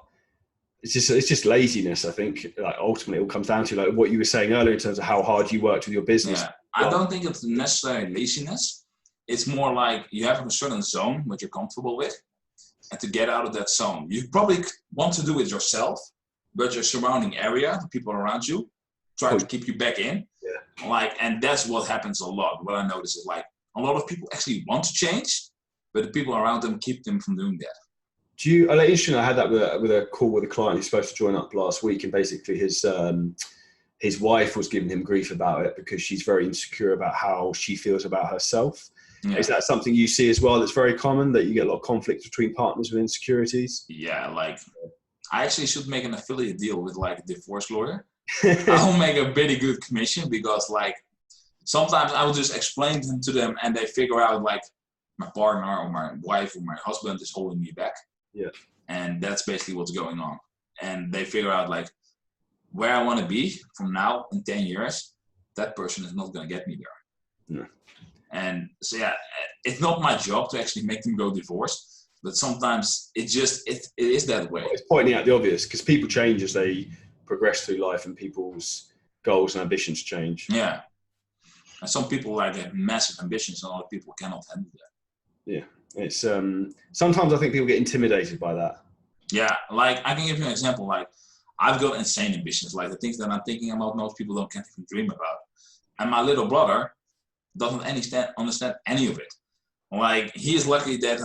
it's just laziness. I think, like, ultimately it all comes down to, like, what you were saying earlier in terms of how hard you worked with your business. Yeah. I don't think it's necessarily laziness. It's more like you have a certain zone which you're comfortable with, and to get out of that zone, you probably want to do it yourself, but your surrounding area, the people around you, try to keep you back in. Like, and that's what happens a lot. What I notice is like a lot of people actually want to change, but the people around them keep them from doing that. Interesting. I had that with a call with a client who's supposed to join up last week, and basically his wife was giving him grief about it because she's very insecure about how she feels about herself. Yeah. Is that something you see as well that's very common, that you get a lot of conflict between partners with insecurities? Yeah, like I actually should make an affiliate deal with like a divorce lawyer. I'll make a pretty good commission because like sometimes I will just explain to them and they figure out like my partner or my wife or my husband is holding me back. Yeah. And that's basically what's going on. And they figure out like where I want to be from now in 10 years, that person is not going to get me there. No. And so, yeah, it's not my job to actually make them go divorce, but sometimes it is that way. It's pointing out the obvious because people change as they progress through life and people's goals and ambitions change. Yeah. And some people like have massive ambitions and other people cannot handle that. Yeah. It's sometimes I think people get intimidated by that. Yeah. Like I can give you an example. Like I've got insane ambitions. Like the things that I'm thinking about, most people can't even dream about. And my little brother doesn't understand any of it. Like he is lucky that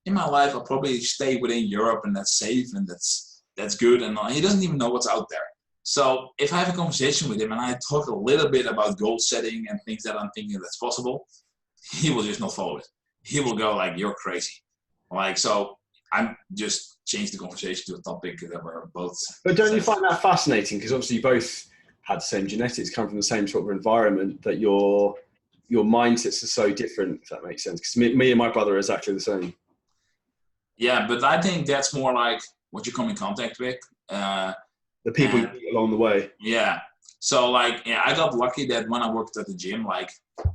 in my life I'll probably stay within Europe and that's safe and that's good, and he doesn't even know what's out there. So if I have a conversation with him and I talk a little bit about goal setting and things that I'm thinking that's possible, he will just not follow it. He will go like, you're crazy. Like, so I'm just changed the conversation to a topic that we're both. But don't you find that fascinating? Because obviously you both had the same genetics, come from the same sort of environment, that your mindsets are so different, if that makes sense. Because me and my brother are exactly the same. Yeah, but I think that's more like what you come in contact with. The people you meet along the way. Yeah. So like, yeah, I got lucky that when I worked at the gym, like,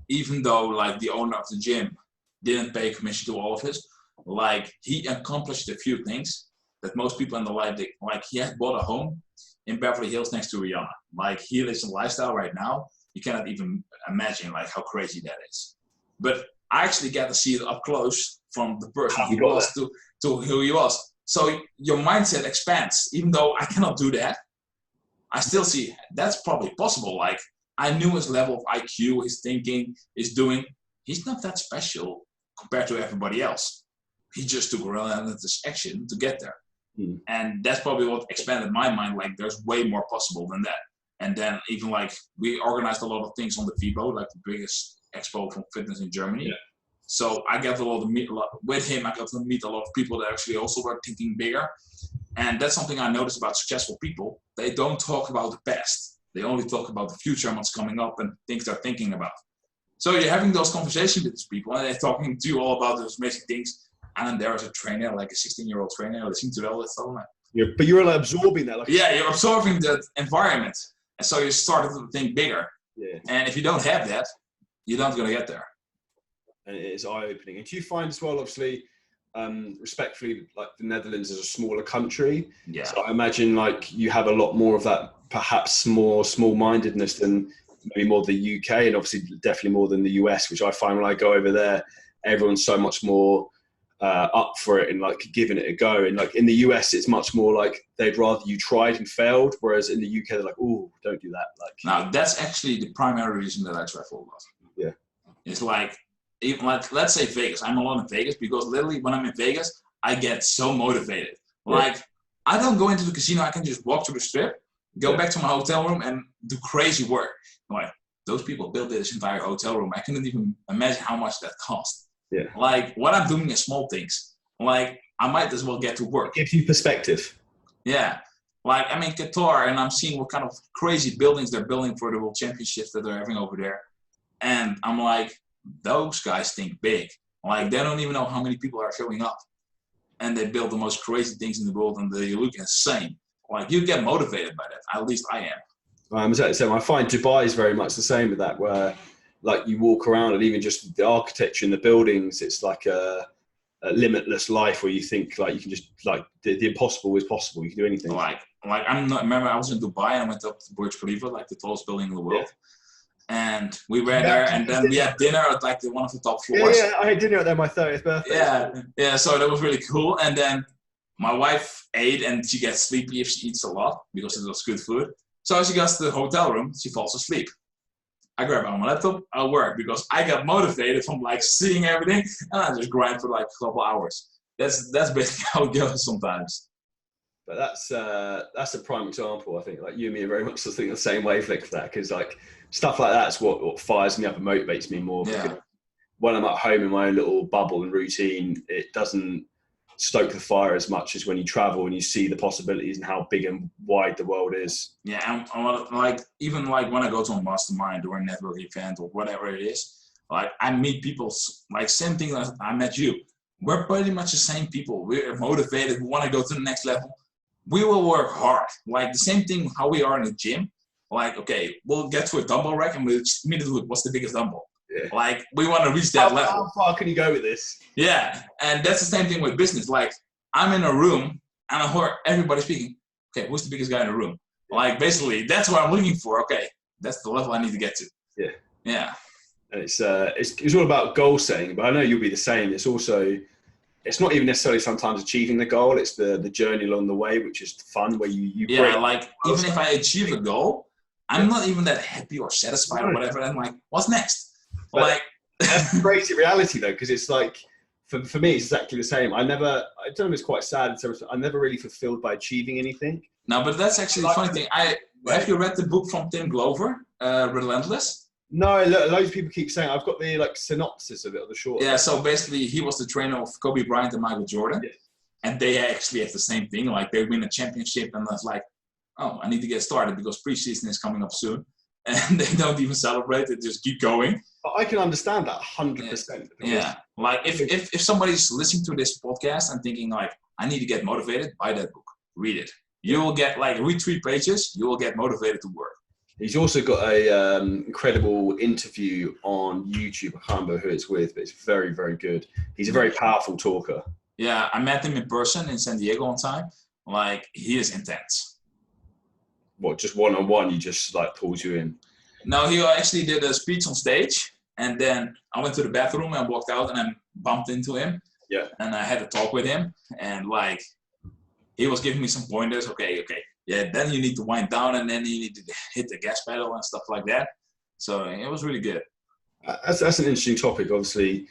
even though like the owner of the gym didn't pay commission to all of us, like he accomplished a few things that most people in the life did. Like he had bought a home in Beverly Hills next to Rihanna. Like he lives a lifestyle right now. You cannot even imagine like how crazy that is. But I actually got to see it up close from the person he was to who he was. So your mindset expands. Even though I cannot do that, I still see that's probably possible. Like I knew his level of IQ, his thinking, his doing. He's not that special compared to everybody else. He just took relentless action to get there. And that's probably what expanded my mind. Like there's way more possible than that. And then even like we organized a lot of things on the FIBO, like the biggest expo for fitness in Germany. Yeah. So I got with him. I got to meet a lot of people that actually also were thinking bigger. And that's something I noticed about successful people. They don't talk about the past. They only talk about the future and what's coming up and things they're thinking about. So you're having those conversations with these people and they're talking to you all about those amazing things. And then there is a trainer, like a 16-year-old trainer, listening to all that stuff. Yeah, but you're like absorbing that. Like you're absorbing that environment. And so you start to think bigger. Yeah. And if you don't have that, you're not going to get there. And it is eye-opening. And do you find as well, obviously, respectfully, like the Netherlands is a smaller country. Yeah. So I imagine like you have a lot more of that, perhaps more small-mindedness than maybe more the UK, and obviously definitely more than the US, which I find when I go over there, everyone's so much more up for it and like giving it a go. And like in the US, it's much more like they'd rather you tried and failed, whereas in the UK, they're like, oh, don't do that. Like now, that's actually the primary reason that I travel a lot. Yeah. It's like, even like, let's say Vegas. I'm a lot in Vegas because literally when I'm in Vegas, I get so motivated. Yeah. Like, I don't go into the casino. I can just walk to the strip, go back to my hotel room and do crazy work. Like, those people built this entire hotel room. I couldn't even imagine how much that cost. Yeah. Like, what I'm doing is small things. Like, I might as well get to work. It gives you perspective. Yeah. Like, I'm in Qatar and I'm seeing what kind of crazy buildings they're building for the World Championships that they're having over there. And I'm like, those guys think big. Like, they don't even know how many people are showing up. And they build the most crazy things in the world and they look insane. Like, you get motivated by that. At least I am. So I find Dubai is very much the same with that, where like you walk around and even just the architecture and the buildings, it's like a limitless life where you think like you can just like the impossible is possible. You can do anything. Like remember I was in Dubai and I went up to Burj Khalifa, like the tallest building in the world. Yeah. And we were there and then we had dinner at like one of the top floors. Yeah, I had dinner at there my 30th birthday. Yeah, so that was really cool. And then my wife ate and she gets sleepy if she eats a lot because it was good food. So she goes to the hotel room, she falls asleep. I grab on my laptop, I work because I got motivated from like seeing everything, and I just grind for like a couple hours. That's basically how it goes sometimes. But that's a prime example. I think like you and me are very much the same wavelength for that, because like stuff like that's what fires me up and motivates me more. Yeah. When I'm at home in my own little bubble and routine, it doesn't stoke the fire as much as when you travel and you see the possibilities and how big and wide the world is. Yeah, and like even like when I go to a mastermind or a network event or whatever it is, like I meet people like same thing as I met you. We're pretty much the same people. We're motivated. We want to go to the next level. We will work hard. Like the same thing how we are in the gym. Like, okay, we'll get to a dumbbell rack and we'll immediately look, what's the biggest dumbbell? Yeah. Like we want to reach that level. How far can you go with this? Yeah, and that's the same thing with business. Like I'm in a room and I hear everybody speaking. Okay, who's the biggest guy in the room? Like basically, that's what I'm looking for. Okay, that's the level I need to get to. Yeah, yeah. And it's all about goal setting, but I know you'll be the same. It's not even necessarily sometimes achieving the goal. It's the journey along the way, which is fun. Where you yeah, like even if I achieve a goal, I'm not even that happy or satisfied or whatever. I'm like, what's next? But like that's the crazy reality though, because it's like for me it's exactly the same. I don't know if it's quite sad in terms of I'm never really fulfilled by achieving anything. No, but that's actually the funny thing. Have you read the book from Tim Glover, Relentless? No, loads of people keep saying I've got the like synopsis of it or the short. Yeah, so basically he was the trainer of Kobe Bryant and Michael Jordan. Yes. And they actually have the same thing. Like they win a championship and that's like, oh, I need to get started because preseason is coming up soon. And they don't even celebrate, they just keep going. But I can understand that 100%. Yeah, like if somebody's listening to this podcast and thinking like, I need to get motivated, buy that book, read it. You will get like, read 3 pages, you will get motivated to work. He's also got a incredible interview on YouTube. I can't remember who it's with, but it's very, very good. He's a very powerful talker. Yeah, I met him in person in San Diego one time. Like, he is intense. What, just one-on-one, he just like pulls you in? No, he actually did a speech on stage, and then I went to the bathroom and walked out and I bumped into him. Yeah. And I had a talk with him, and like, he was giving me some pointers. Okay. Yeah, then you need to wind down and then you need to hit the gas pedal and stuff like that. So it was really good. That's an interesting topic. Obviously,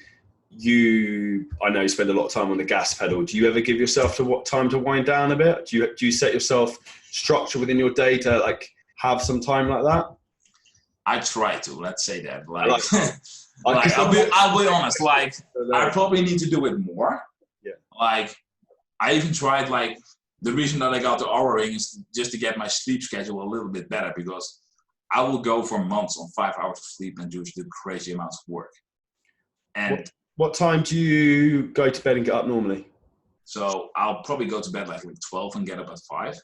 I know you spend a lot of time on the gas pedal. Do you ever give yourself time to wind down a bit? Do you set yourself structure within your day to like have some time like that? I try to, let's say that. Like I'll be honest, like I probably need to do it more. Yeah. Like I even tried, like the reason that I got the Oura Ring is just to get my sleep schedule a little bit better, because I will go for months on 5 hours of sleep and just do crazy amounts of work. And what time do you go to bed and get up normally? So I'll probably go to bed like 12 and get up at 5.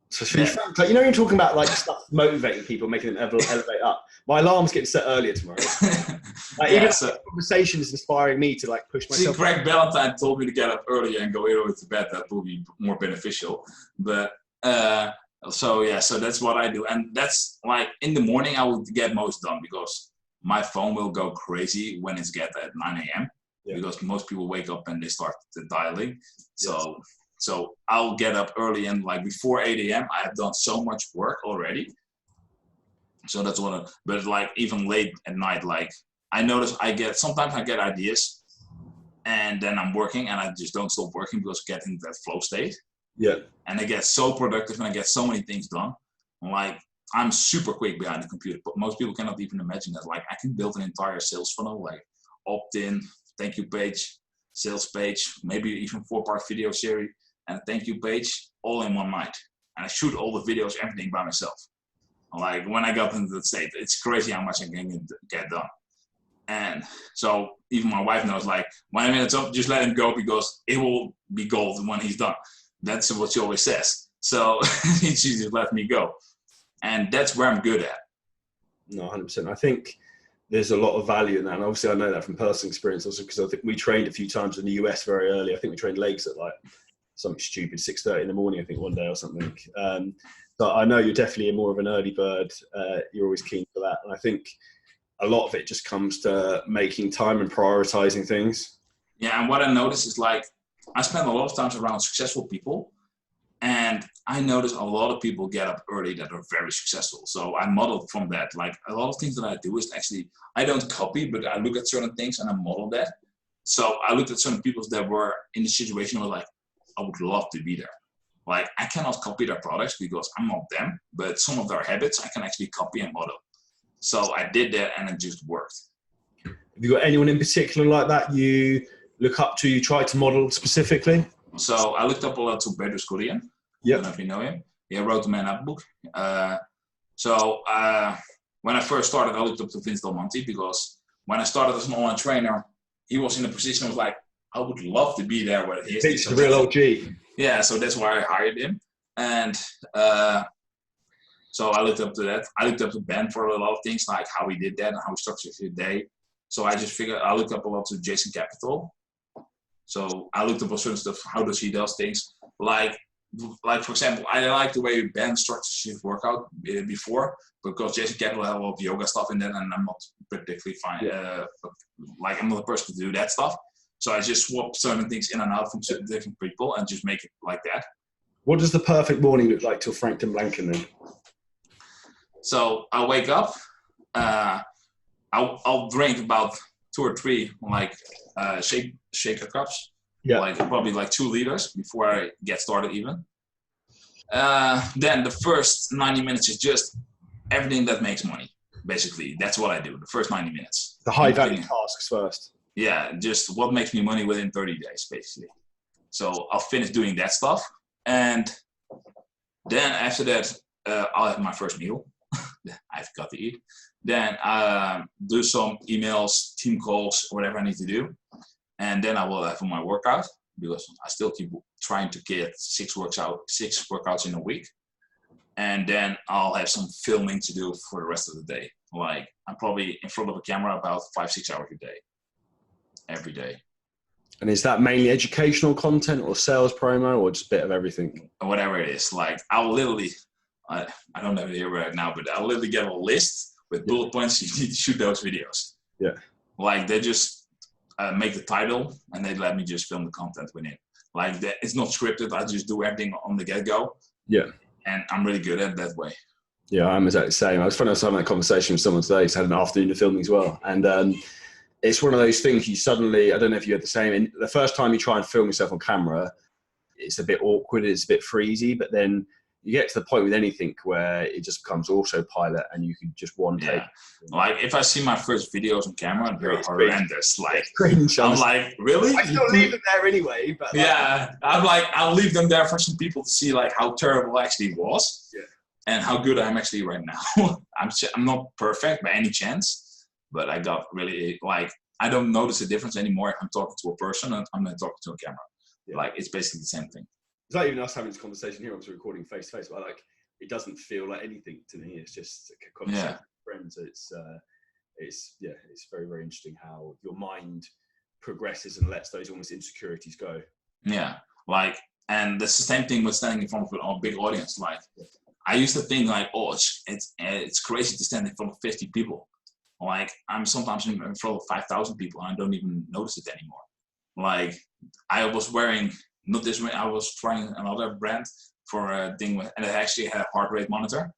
So like, you know, you're talking about like stuff motivating people, making them elevate up. My alarm's getting set earlier tomorrow. Like, even the conversation is inspiring me to like push myself. See, Greg Ballantyne told me to get up earlier and go earlier to bed. That will be more beneficial. But so that's what I do, and that's like in the morning I will get most done because my phone will go crazy when it's at 9 a.m. Because most people wake up and they start dialing. So I'll get up early and like before 8 a.m. I have done so much work already. So that's but like even late at night, like I notice sometimes I get ideas and then I'm working and I just don't stop working because I get into that flow state. Yeah. And I get so productive and I get so many things done. Like I'm super quick behind the computer, but most people cannot even imagine that. Like I can build an entire sales funnel, like opt-in, thank you page, sales page, maybe even 4-part video series, and a thank you page all in one night. And I shoot all the videos, everything by myself. Like when I got into that state, it's crazy how much I can get done. And so even my wife knows, like when I'm in the top, just let him go because it will be gold when he's done. That's what she always says. So she just let me go. And that's where I'm good at. No, 100%. I think there's a lot of value in that. And obviously I know that from personal experience also because I think we trained a few times in the US very early. I think we trained legs at like something stupid, 6:30 in the morning, I think one day or something. So I know you're definitely more of an early bird. You're always keen for that. And I think a lot of it just comes to making time and prioritizing things. Yeah, and what I noticed is like, I spend a lot of times around successful people and I notice a lot of people get up early that are very successful. So I modeled from that. Like a lot of things that I do is actually, I don't copy, but I look at certain things and I model that. So I looked at certain people that were in the situation where like, I would love to be there. Like I cannot copy their products because I'm not them, but some of their habits I can actually copy and model. So I did that and it just worked. Have you got anyone in particular like that you look up to, you try to model specifically? So I looked up a lot to Bedros Keuilian. I don't know if you know him. He wrote the Man Up book. When I first started, I looked up to Vince Del Monte because when I started as an online trainer, he was in a position I was like, I would love to be there where he is. He's the real OG. Yeah, so that's why I hired him. And so I looked up to that. I looked up to Ben for a lot of things, like how he did that and how he structured his day. So I just figured, I looked up a lot to Jason Capital. So I looked up on certain stuff, how does he does things. Like for example, I like the way Ben structures his workout before, because Jason Capital had a lot of yoga stuff in that, and I'm not particularly fine. Like I'm not the person to do that stuff. So I just swap certain things in and out from different people and just make it like that. What does the perfect morning look like till Frank Den Blanken then? So I'll wake up, I'll drink about 2 or 3 like shaker cups, like probably like 2 liters before I get started even. Then the first 90 minutes is just everything that makes money. Basically, that's what I do. The first 90 minutes. The high value tasks first. Yeah, just what makes me money within 30 days, basically. So I'll finish doing that stuff. And then after that, I'll have my first meal. I've got to eat. Then do some emails, team calls, whatever I need to do. And then I will have my workout, because I still keep trying to get 6 workouts in a week. And then I'll have some filming to do for the rest of the day. Like I'm probably in front of a camera about 5-6 hours a day. Every day. And is that mainly educational content or sales promo or just a bit of everything? Whatever it is. Like I'll literally, I don't have it here right now, but I'll literally get a list with bullet points. You need to shoot those videos. Yeah. Like they just make the title and they let me just film the content within. Like that, it's not scripted. I just do everything on the get-go. Yeah. And I'm really good at it that way. Yeah, I'm exactly the same. I was having that conversation with someone today. He's had an afternoon of filming as well. And it's one of those things you suddenly, I don't know if you had the same, the first time you try and film yourself on camera, it's a bit awkward, it's a bit freezy, but then you get to the point with anything where it just becomes autopilot and you can just one take. Like if I see my first videos on camera, they're horrendous. Like I'm like, really? I still leave them there anyway. But I'm like, I'll leave them there for some people to see like how terrible I actually was and how good I'm actually right now. I'm not perfect by any chance. But I got really, like, I don't notice a difference anymore if I'm talking to a person and I'm not talking to a camera. Like, it's basically the same thing. It's not even us having this conversation here, obviously recording face to face, but like, it doesn't feel like anything to me. It's just a conversation with friends. It's very, very interesting how your mind progresses and lets those almost insecurities go. Yeah, like, and that's the same thing with standing in front of a big audience. Like, I used to think like, oh, it's crazy to stand in front of 50 people. Like I'm sometimes in front of 5,000 people and I don't even notice it anymore. Like I was wearing, not this way, I was trying another brand for a thing with, and it actually had a heart rate monitor.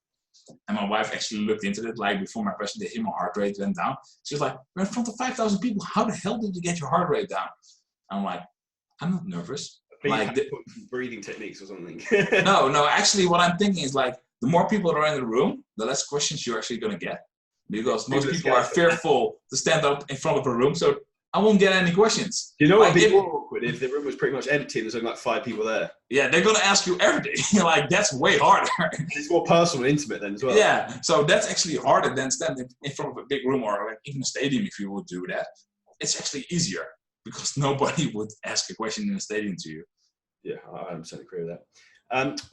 And my wife actually looked into it, like before my presentation, my heart rate went down. She was like, we're in front of 5,000 people. How the hell did you get your heart rate down? I'm like, I'm not nervous. Like breathing techniques or something. No, actually what I'm thinking is like, the more people that are in the room, the less questions you're actually going to get. Because most people are fearful to stand up in front of a room, so I won't get any questions. You know what would be more awkward if the room was pretty much empty and there's only like 5 people there? Yeah, they're going to ask you everything. Like, that's way harder. It's more personal and intimate then as well. Yeah, so that's actually harder than standing in front of a big room or like even a stadium if you would do that. It's actually easier because nobody would ask a question in a stadium to you. Yeah, I 100% agree with that.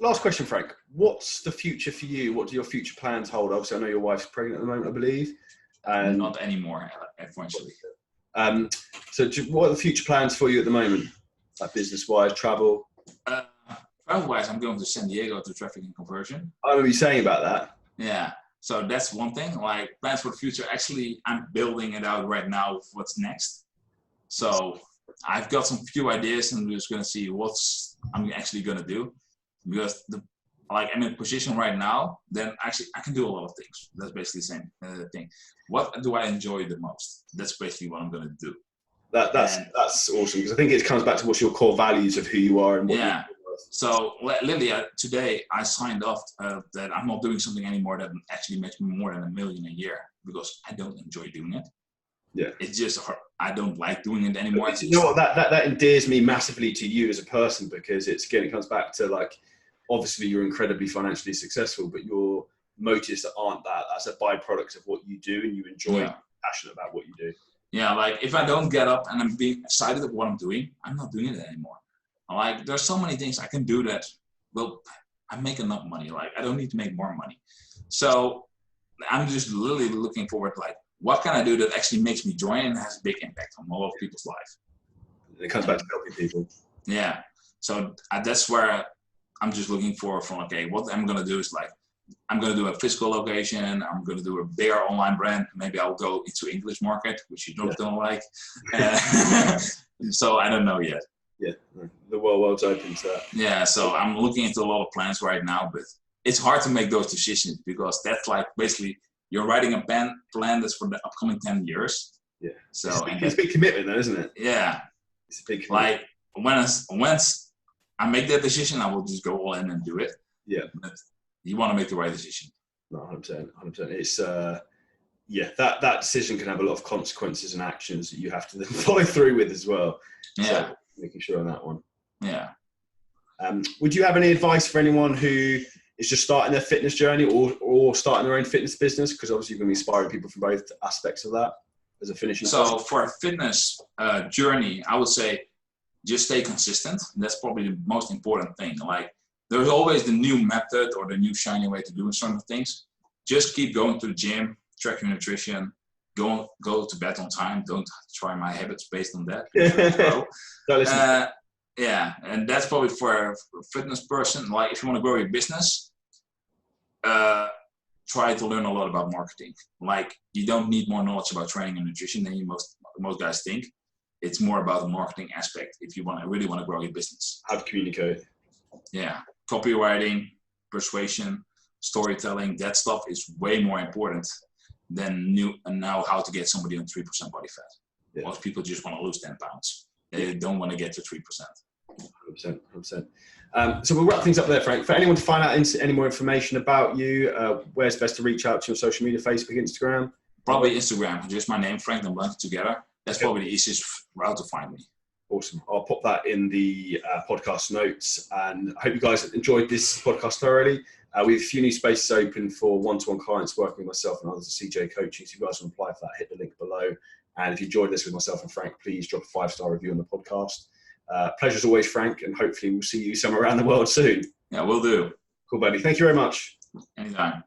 Last question, Frank. What's the future for you? What do your future plans hold? Obviously, I know your wife's pregnant at the moment, I believe. Not anymore, eventually. So what are the future plans for you at the moment? Like business-wise, travel? Travel-wise, I'm going to San Diego to traffic and conversion. I remember you saying about that. Yeah. So that's one thing. Like plans for the future. Actually, I'm building it out right now of what's next. So I've got some few ideas and we're just going to see what I'm actually going to do. Because like I'm in a position right now, then actually I can do a lot of things. That's basically the same thing. What do I enjoy the most? That's basically what I'm going to do. That's awesome, because I think it comes back to what's your core values of who you are and what yeah. So literally today I signed off that I'm not doing something anymore that actually makes me more than $1 million a year, because I don't enjoy doing it. Yeah. It's just I don't like doing it anymore. You know what, that endears me massively to you as a person, because it comes back to, like, obviously you're incredibly financially successful, but your motives that aren't that's a byproduct of what you do, and you enjoy, passionate about what you do. Yeah, like if I don't get up and I'm being excited about what I'm doing, I'm not doing it anymore. Like there's so many things I can do that, well, I make enough money. Like I don't need to make more money. So I'm just literally looking forward to, like, what can I do that actually makes me joy and has a big impact on a lot of people's life. It comes back to helping people. Yeah. So that's where I'm just looking for, okay, what I'm going to do is, like, I'm going to do a physical location. I'm going to do a bigger online brand. Maybe I'll go into English market, which you don't like. So I don't know yet. Yeah, the world's open to that. Yeah, so I'm looking into a lot of plans right now, but it's hard to make those decisions, because that's like basically you're writing a plan that's for the upcoming 10 years. Yeah. So it's a big commitment, though, isn't it? Yeah. It's a big commitment. Like once I make that decision, I will just go all in and do it. Yeah. But you want to make the right decision. No, 100%. It's that decision can have a lot of consequences and actions that you have to then follow through with as well. Yeah. So making sure on that one. Yeah. Would you have any advice for anyone who is just starting their fitness journey or starting their own fitness business? Because obviously you're going to be inspiring people from both aspects of that as a finishing. So for a fitness journey, I would say just stay consistent. That's probably the most important thing. Like there's always the new method or the new shiny way to do certain things. Just keep going to the gym, track your nutrition, go to bed on time. Don't try my habits based on that. Yeah, and that's probably for a fitness person. Like if you want to grow your business, try to learn a lot about marketing. Like you don't need more knowledge about training and nutrition than most guys think. It's more about the marketing aspect if you really want to grow your business. How to communicate. Yeah, copywriting, persuasion, storytelling, that stuff is way more important than now how to get somebody on 3% body fat. Yeah. Most people just want to lose 10 pounds. They don't want to get to 3%. 100%. So we'll wrap things up there, Frank. For anyone to find out any more information about you, where's best to reach out to your social media, Facebook, Instagram? Probably Instagram, just my name, Frank Den Blanken together. That's probably the easiest route to find me. Awesome. I'll pop that in the podcast notes, and I hope you guys enjoyed this podcast thoroughly. We have a few new spaces open for one-to-one clients working with myself and others at CJ Coaching. So if you guys want to apply for that, hit the link below. And if you enjoyed this with myself and Frank, please drop a 5-star review on the podcast. Pleasure as always, Frank, and hopefully we'll see you somewhere around the world soon. Yeah, we'll do. Cool, buddy. Thank you very much. Anytime.